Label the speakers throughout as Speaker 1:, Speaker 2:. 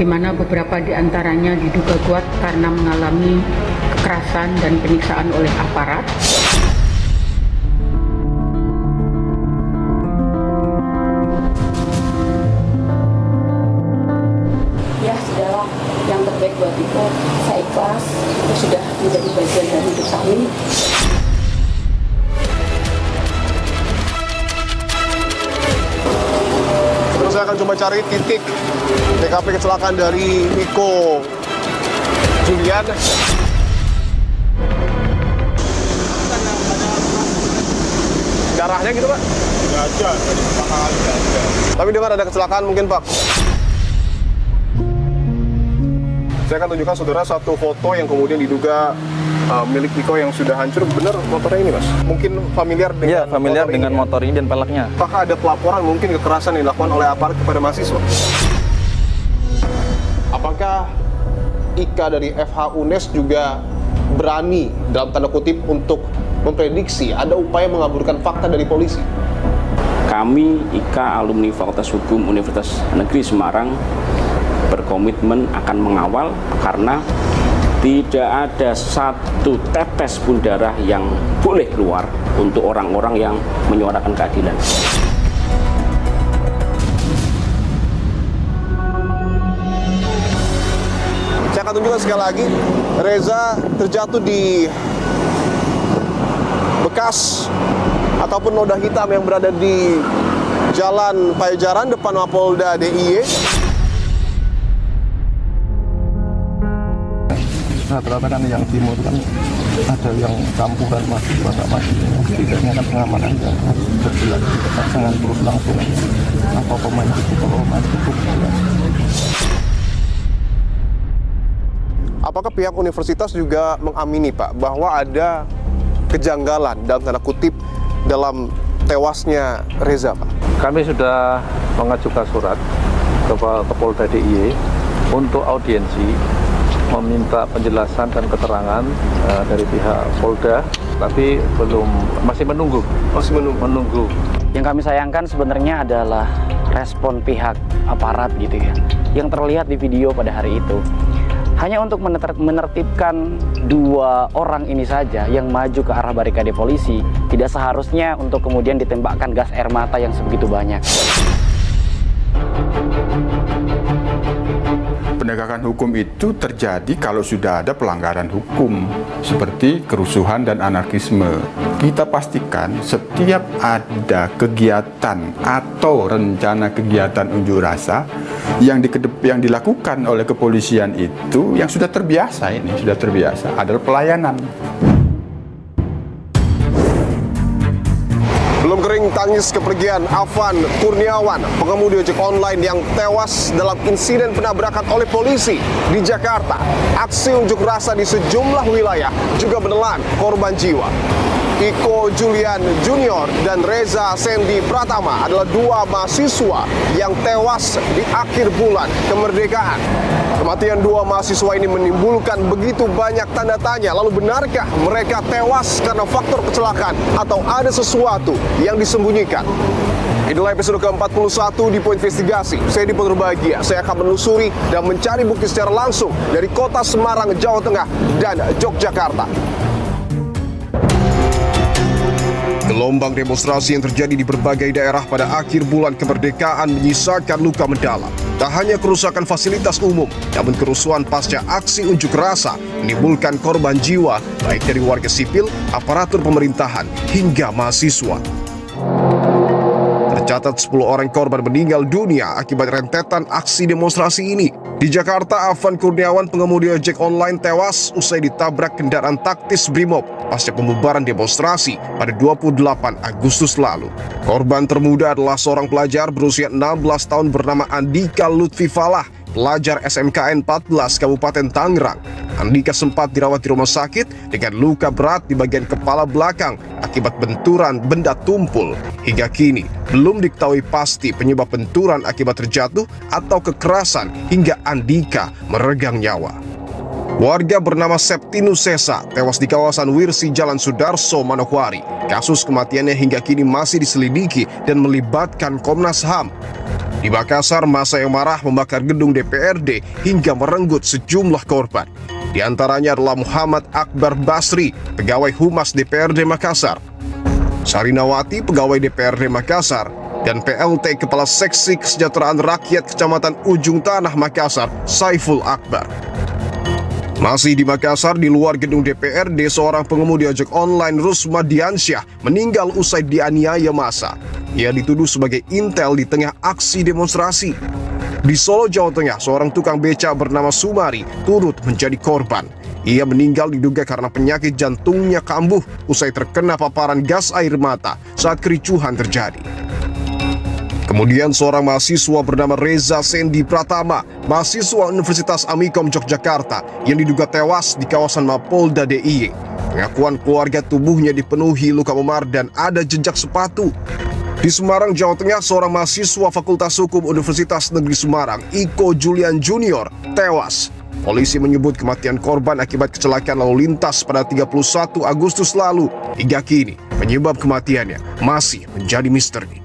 Speaker 1: di mana beberapa di antaranya diduga kuat karena mengalami kekerasan dan penyiksaan oleh aparat.
Speaker 2: Ya sudahlah, yang terbaik buat Iko, saya ikhlas, itu sudah menjadi bagian dari hidup kami.
Speaker 3: Terus saya akan coba cari titik TKP kecelakaan dari Iko Julian. Darahnya gitu Pak?
Speaker 4: Nggak ada, nggak ada.
Speaker 3: Tapi dengar ada kecelakaan mungkin Pak. Saya akan tunjukkan saudara satu foto yang kemudian diduga milik Iko yang sudah hancur. Benar motornya ini Mas? Mungkin familiar dengan
Speaker 5: familiar dengan motor ini dan peleknya.
Speaker 3: Apakah ada pelaporan mungkin kekerasan yang dilakukan oleh aparat kepada mahasiswa? Apakah Ika dari FH UNES juga berani dalam tanda kutip untuk memprediksi ada upaya mengaburkan fakta dari polisi?
Speaker 6: Kami Ika alumni Fakultas Hukum Universitas Negeri Semarang berkomitmen akan mengawal karena tidak ada satu tetes pun darah yang boleh keluar untuk orang-orang yang menyuarakan keadilan.
Speaker 3: Saya akan tunjukkan sekali lagi, Reza terjatuh di bekas ataupun noda hitam yang berada di Jalan Pajajaran depan Mapolda DIY.
Speaker 4: Rata-rata kan yang timur kan ada yang kampuhan mahasiswa setidaknya kan pengamanan yang harus berjelas, jangan terus langsung apa pemain itu kalau pemain itu.
Speaker 3: Apakah pihak universitas juga mengamini Pak bahwa ada kejanggalan dalam tanda kutip dalam tewasnya Reza Pak?
Speaker 7: Kami sudah mengajukan surat ke Polda DIY untuk audiensi meminta penjelasan dan keterangan dari pihak Polda, tapi masih menunggu.
Speaker 8: Yang kami sayangkan sebenarnya adalah respon pihak aparat gitu ya, yang terlihat di video pada hari itu. Hanya untuk menertibkan dua orang ini saja yang maju ke arah barikade polisi, tidak seharusnya untuk kemudian ditembakkan gas air mata yang sebegitu banyak.
Speaker 9: Penegakan hukum itu terjadi kalau sudah ada pelanggaran hukum seperti kerusuhan dan anarkisme. Kita pastikan setiap ada kegiatan atau rencana kegiatan unjuk rasa yang dilakukan oleh kepolisian itu yang sudah terbiasa adalah pelayanan.
Speaker 3: Belum kering tangis kepergian Afan Kurniawan, pengemudi ojek online yang tewas dalam insiden penabrakan oleh polisi di Jakarta. Aksi unjuk rasa di sejumlah wilayah juga menelan korban jiwa. Iko Julian Junior dan Reza Sandy Pratama adalah dua mahasiswa yang tewas di akhir bulan kemerdekaan. Kematian dua mahasiswa ini menimbulkan begitu banyak tanda tanya. Lalu benarkah mereka tewas karena faktor kecelakaan atau ada sesuatu yang disembunyikan? Inilah episode ke-41 di Poin Investigasi. Saya Dipo Terbahagia. Saya akan menelusuri dan mencari bukti secara langsung dari kota Semarang, Jawa Tengah dan Yogyakarta. Gelombang demonstrasi yang terjadi di berbagai daerah pada akhir bulan kemerdekaan menyisakan luka mendalam. Tak hanya kerusakan fasilitas umum, namun kerusuhan pasca aksi unjuk rasa menimbulkan korban jiwa, baik dari warga sipil, aparatur pemerintahan, hingga mahasiswa. Tercatat 10 orang korban meninggal dunia akibat rentetan aksi demonstrasi ini. Di Jakarta, Afan Kurniawan, pengemudi ojek online tewas usai ditabrak kendaraan taktis Brimob pasca pembubaran demonstrasi pada 28 Agustus lalu. Korban termuda adalah seorang pelajar berusia 16 tahun bernama Andika Lutfi Falah, pelajar SMKN 14 Kabupaten Tangerang. Andika sempat dirawat di rumah sakit dengan luka berat di bagian kepala belakang akibat benturan benda tumpul. Hingga kini belum diketahui pasti penyebab benturan akibat terjatuh atau kekerasan hingga Andika meregang nyawa. Warga bernama Septinus Sesa tewas di kawasan Wirsi Jalan Sudarso, Manokwari. Kasus kematiannya hingga kini masih diselidiki dan melibatkan Komnas HAM. Di Makassar, massa yang marah membakar gedung DPRD hingga merenggut sejumlah korban. Di antaranya adalah Muhammad Akbar Basri, pegawai Humas DPRD Makassar, Sarinawati, pegawai DPRD Makassar, dan PLT Kepala Seksi Kesejahteraan Rakyat Kecamatan Ujung Tanah Makassar, Saiful Akbar. Masih di Makassar, di luar gedung DPRD, seorang pengemudi ojek online Rusma Diansyah meninggal usai dianiaya massa. Ia dituduh sebagai intel di tengah aksi demonstrasi. Di Solo, Jawa Tengah, seorang tukang beca bernama Sumari turut menjadi korban. Ia meninggal diduga karena penyakit jantungnya kambuh usai terkena paparan gas air mata saat kericuhan terjadi. Kemudian seorang mahasiswa bernama Reza Sendi Pratama, mahasiswa Universitas Amikom Yogyakarta, yang diduga tewas di kawasan Mapolda DIY. Pengakuan keluarga, tubuhnya dipenuhi luka memar dan ada jejak sepatu. Di Semarang, Jawa Tengah, seorang mahasiswa Fakultas Hukum Universitas Negeri Semarang, Iko Julian Junior, tewas. Polisi menyebut kematian korban akibat kecelakaan lalu lintas pada 31 Agustus lalu. Hingga kini, penyebab kematiannya masih menjadi misteri.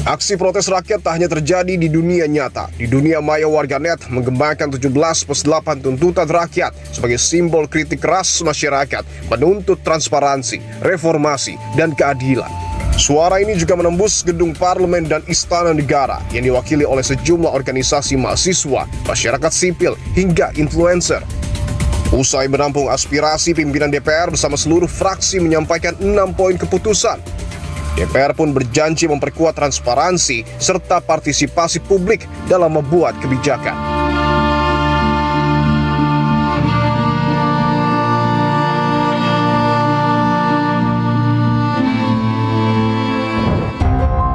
Speaker 3: Aksi protes rakyat tak hanya terjadi di dunia nyata. Di dunia maya, warganet menggembangkan 17+8 tuntutan rakyat sebagai simbol kritik keras masyarakat, menuntut transparansi, reformasi, dan keadilan. Suara ini juga menembus gedung parlemen dan istana negara yang diwakili oleh sejumlah organisasi mahasiswa, masyarakat sipil, hingga influencer. Usai menampung aspirasi, pimpinan DPR bersama seluruh fraksi menyampaikan 6 poin keputusan. DPR pun berjanji memperkuat transparansi serta partisipasi publik dalam membuat kebijakan.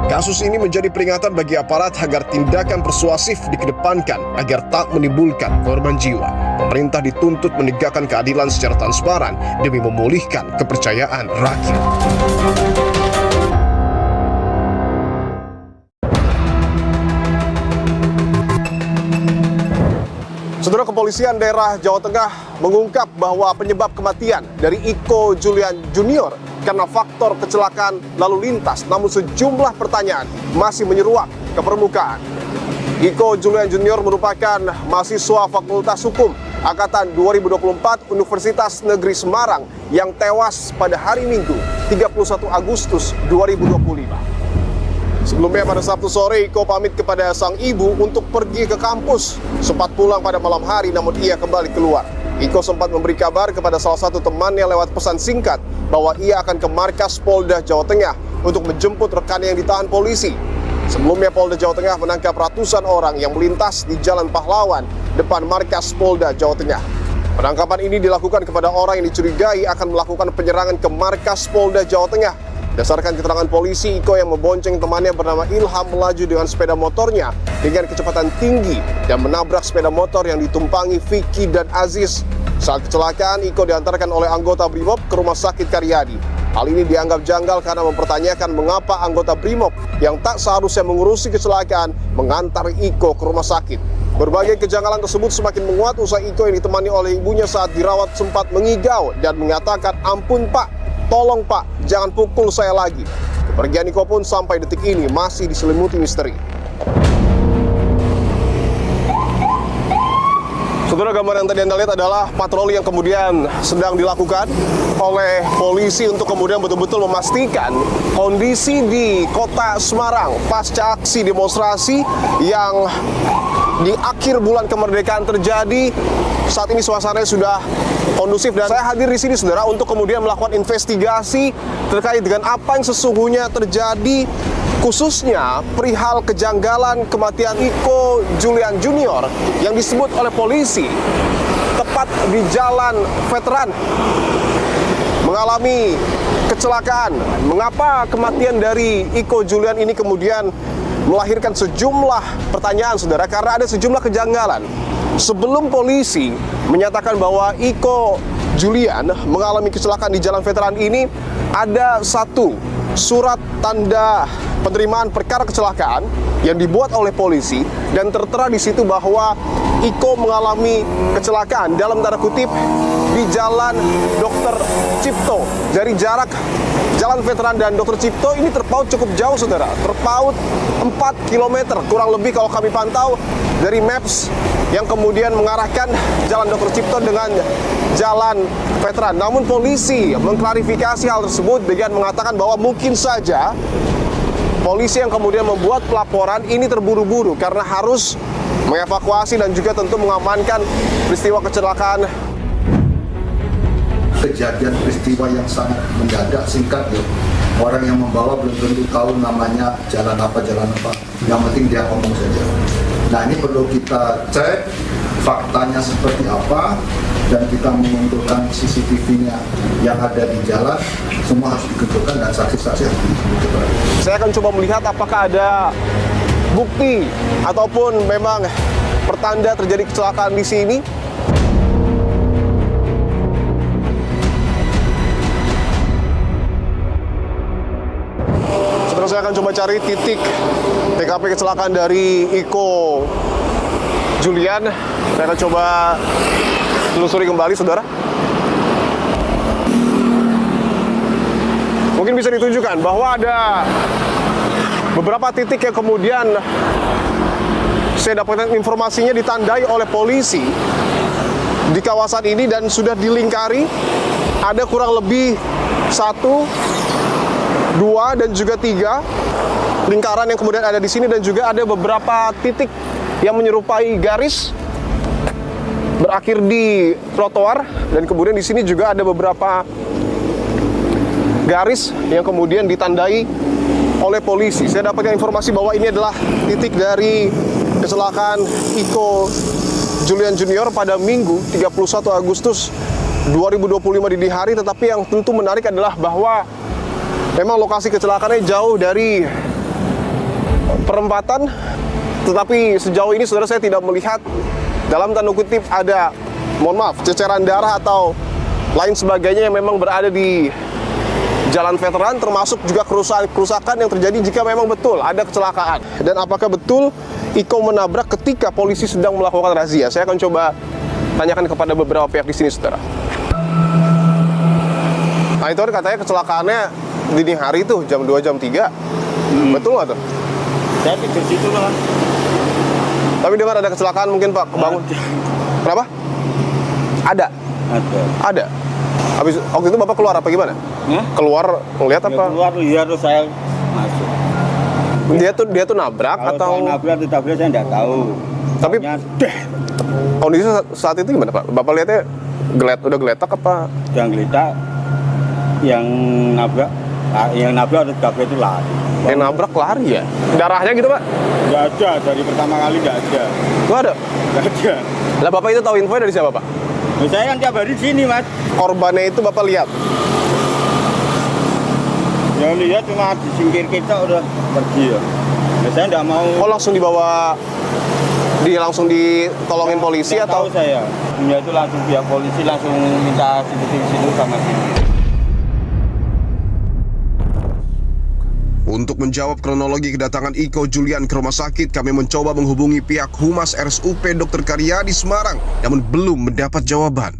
Speaker 3: Kasus ini menjadi peringatan bagi aparat agar tindakan persuasif dikedepankan agar tak menimbulkan korban jiwa. Pemerintah dituntut menegakkan keadilan secara transparan demi memulihkan kepercayaan rakyat. Saudara, kepolisian daerah Jawa Tengah mengungkap bahwa penyebab kematian dari Iko Julian Junior karena faktor kecelakaan lalu lintas, namun sejumlah pertanyaan masih menyeruak ke permukaan. Iko Julian Junior merupakan mahasiswa Fakultas Hukum Angkatan 2024 Universitas Negeri Semarang yang tewas pada hari Minggu 31 Agustus 2025. Sebelumnya pada Sabtu sore, Iko pamit kepada sang ibu untuk pergi ke kampus. Sempat pulang pada malam hari, namun ia kembali keluar. Iko sempat memberi kabar kepada salah satu temannya lewat pesan singkat bahwa ia akan ke markas Polda Jawa Tengah untuk menjemput rekannya yang ditahan polisi. Sebelumnya Polda Jawa Tengah menangkap ratusan orang yang melintas di Jalan Pahlawan depan markas Polda Jawa Tengah. Penangkapan ini dilakukan kepada orang yang dicurigai akan melakukan penyerangan ke markas Polda Jawa Tengah. Berdasarkan keterangan polisi, Iko yang membonceng temannya bernama Ilham melaju dengan sepeda motornya dengan kecepatan tinggi dan menabrak sepeda motor yang ditumpangi Vicky dan Aziz. Saat kecelakaan, Iko diantarkan oleh anggota Brimob ke Rumah Sakit Karyadi. Hal ini dianggap janggal karena mempertanyakan mengapa anggota Brimob yang tak seharusnya mengurusi kecelakaan mengantar Iko ke rumah sakit. Berbagai kejanggalan tersebut semakin menguat usai Iko yang ditemani oleh ibunya saat dirawat sempat mengigau dan mengatakan, "Ampun Pak, tolong Pak, jangan pukul saya lagi." Kepergian Iko pun sampai detik ini masih diselimuti misteri. Saudara, gambar yang tadi Anda lihat adalah patroli yang kemudian sedang dilakukan oleh polisi untuk kemudian betul-betul memastikan kondisi di kota Semarang pasca aksi demonstrasi yang di akhir bulan kemerdekaan terjadi. Saat ini suasananya sudah kondusif dan saya hadir di sini, saudara, untuk kemudian melakukan investigasi terkait dengan apa yang sesungguhnya terjadi, khususnya perihal kejanggalan kematian Iko Julian Junior yang disebut oleh polisi tepat di Jalan Veteran mengalami kecelakaan. Mengapa kematian dari Iko Julian ini kemudian melahirkan sejumlah pertanyaan, saudara, karena ada sejumlah kejanggalan. Sebelum polisi menyatakan bahwa Iko Julian mengalami kecelakaan di Jalan Veteran ini, ada satu surat tanda penerimaan perkara kecelakaan yang dibuat oleh polisi dan tertera di situ bahwa Iko mengalami kecelakaan dalam tanda kutip di Jalan Dr. Cipto. Dari jarak Jalan Veteran dan Dr. Cipto ini terpaut cukup jauh, saudara. Terpaut 4 km kurang lebih kalau kami pantau dari Maps yang kemudian mengarahkan Jalan Dr. Cipto dengan Jalan Veteran. Namun polisi mengklarifikasi hal tersebut dengan mengatakan bahwa mungkin saja polisi yang kemudian membuat pelaporan ini terburu-buru karena harus mengevakuasi dan juga tentu mengamankan peristiwa kecelakaan.
Speaker 10: Kejadian peristiwa yang sangat mendadak, singkat ya. Orang yang membawa belum tentu tahu namanya jalan apa. Yang penting dia ngomong saja. Nah, ini perlu kita cek faktanya seperti apa dan kita mengumpulkan CCTV-nya yang ada di jalan. Semua harus dikumpulkan dan saksi-saksi harus dikumpulkan.
Speaker 3: Saya akan coba melihat apakah ada bukti ataupun memang pertanda terjadi kecelakaan di sini. Seterusnya saya akan coba cari titik TKP kecelakaan dari Iko Julian. Saya akan coba telusuri kembali, saudara. Mungkin bisa ditunjukkan bahwa ada beberapa titik yang kemudian saya dapatkan informasinya ditandai oleh polisi di kawasan ini dan sudah dilingkari. Ada kurang lebih 1, 2, dan juga 3 lingkaran yang kemudian ada di sini, dan juga ada beberapa titik yang menyerupai garis berakhir di trotoar, dan kemudian di sini juga ada beberapa garis yang kemudian ditandai oleh polisi. Saya dapatkan informasi bahwa ini adalah titik dari kecelakaan Iko Julian Junior pada Minggu 31 Agustus 2025 dini hari. Tetapi yang tentu menarik adalah bahwa memang lokasi kecelakaannya jauh dari perempatan, tetapi sejauh ini saudara saya tidak melihat dalam tanda kutip ada, mohon maaf, ceceran darah atau lain sebagainya yang memang berada di Jalan Veteran, termasuk juga kerusakan yang terjadi jika memang betul ada kecelakaan. Dan apakah betul Iko menabrak ketika polisi sedang melakukan razia? Saya akan coba tanyakan kepada beberapa pihak di sini, saudara. Nah, itu katanya kecelakaannya dini hari tuh, jam 2, jam 3. Betul nggak tuh?
Speaker 11: Saya tidur situ lah.
Speaker 3: Tapi dengar ada kecelakaan mungkin, Pak, kebangun. Kenapa? Ada? Ada. Habis waktu itu Bapak keluar apa gimana? Keluar ngelihat apa?
Speaker 11: Keluar, iya, terus saya masuk.
Speaker 3: Dia tuh nabrak
Speaker 11: kalau
Speaker 3: atau?
Speaker 11: Kalau nabrak saya nggak tahu.
Speaker 3: Tapi kondisi saat itu gimana, Pak? Bapak lihatnya udah geletak apa?
Speaker 11: Yang geletak, yang nabrak harus kabel itu lari.
Speaker 3: Yang nabrak lari ya? Darahnya gitu, Pak?
Speaker 11: Nggak ada, dari pertama kali nggak ada.
Speaker 3: Nggak ada?
Speaker 11: Nggak ada.
Speaker 3: Lah Bapak itu tahu info dari siapa, Pak?
Speaker 11: Nah, saya kan tiap hari di sini, Mas.
Speaker 3: Korbannya itu Bapak lihat?
Speaker 11: Ya lihat, cuma disingkir kita udah pergi ya. Nah, saya nggak mau.
Speaker 3: Oh, langsung dibawa, langsung ditolongin polisi
Speaker 11: nggak
Speaker 3: atau?
Speaker 11: Tahu saya. Ya itu langsung pihak polisi langsung minta situ sama sini.
Speaker 3: Untuk menjawab kronologi kedatangan Iko Julian ke rumah sakit, kami mencoba menghubungi pihak Humas RSUP Dr. Karyadi Semarang, namun belum mendapat jawaban.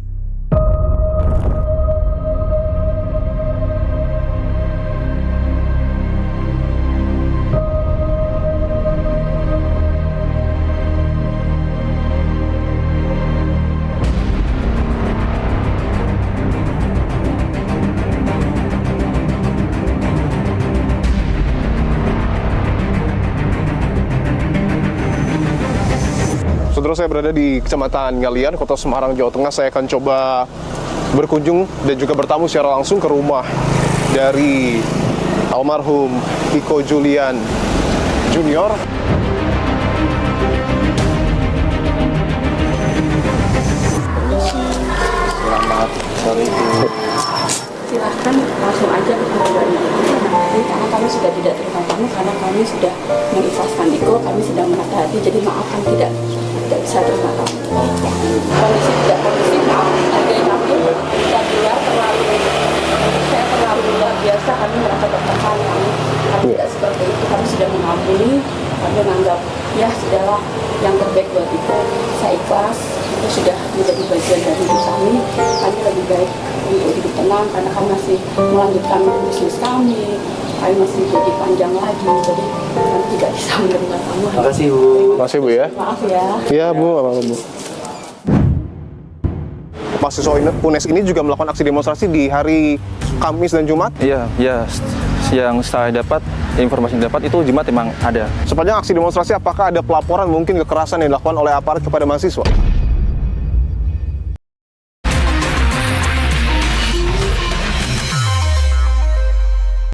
Speaker 3: Saudara, saya berada di Kecamatan Ngalian, Kota Semarang, Jawa Tengah. Saya akan coba berkunjung dan juga bertamu secara langsung ke rumah dari almarhum Iko Julian Junior.
Speaker 11: Selamat sore, Ibu.
Speaker 2: Silahkan langsung aja ke keluarga karena kami sudah tidak terima tamu, karena kami sudah mengikhlaskan Iko, kami sedang menata hati, jadi maaf kami tidak bisa terima tamu. Kondisi maaf, hargai kami dan luar terlalu, saya terlalu luar biasa, kami merasa tertekan, kami tidak seperti itu, kami sudah menjadi bagian dari hidup kami lebih baik untuk hidup tenang karena kami masih melanjutkan bisnis kami masih lebih panjang lagi, jadi kami tidak bisa menerima tamu.
Speaker 12: Terima kasih Bu.
Speaker 13: Terima kasih Bu ya.
Speaker 2: Maaf ya.
Speaker 13: Iya Bu, apa-apa Bu. Mahasiswa UNES ini juga melakukan aksi demonstrasi di hari Kamis dan Jumat?
Speaker 5: Iya, yang saya dapat, informasi yang dapat itu Jumat memang ada.
Speaker 13: Sepanjang aksi demonstrasi, apakah ada pelaporan mungkin kekerasan yang dilakukan oleh aparat kepada mahasiswa?